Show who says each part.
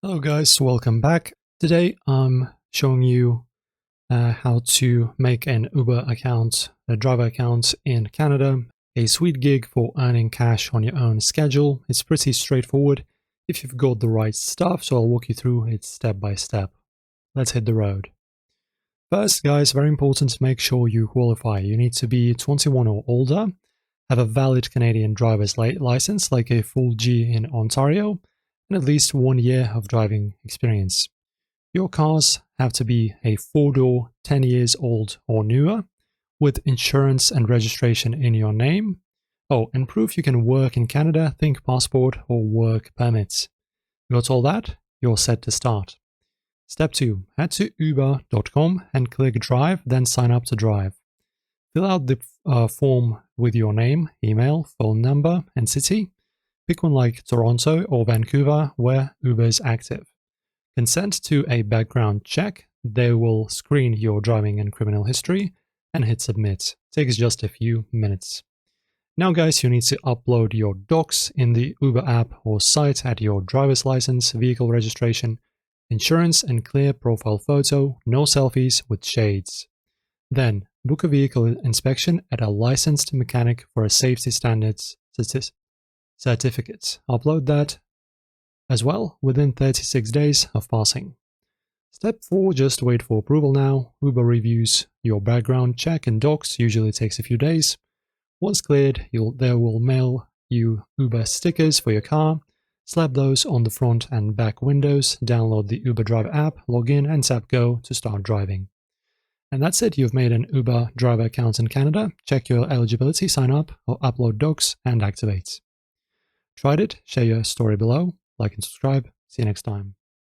Speaker 1: Hello guys, welcome back. Today I'm showing you how to make an Uber account, a driver account in Canada, a sweet gig for earning cash on your own schedule. It's pretty straightforward if you've got the right stuff, so I'll walk you through it step by step. Let's hit the road. First guys, very important to make sure you qualify. You need to be 21 or older, have a valid Canadian driver's license like a full G in Ontario, and at least 1 year of driving experience. Your cars have to be a 4-door, 10 years old or newer, with insurance and registration in your name. Oh, and proof you can work in Canada, think passport or work permits. Got all that? You're set to start. Step 2. Head to uber.com and click Drive, then sign up to drive. Fill out the form with your name, email, phone number, and city. Pick one like Toronto or Vancouver where Uber is active. Consent to a background check. They will screen your driving and criminal history and hit submit. Takes just a few minutes. Now guys, you need to upload your docs in the Uber app or site at your driver's license, vehicle registration, insurance, and clear profile photo, no selfies with shades. Then book a vehicle inspection at a licensed mechanic for a safety standards certificate. Upload that as well within 36 days of passing. Step 4, just wait for approval now. Uber reviews your background check and docs, usually takes a few days. Once cleared, they will mail you Uber stickers for your car. Slap those on the front and back windows, download the Uber Drive app, log in and tap Go to start driving. And that's it, you've made an Uber driver account in Canada. Check your eligibility, sign up, or upload docs and activate. Tried it? Share your story below, like and subscribe. See you next time.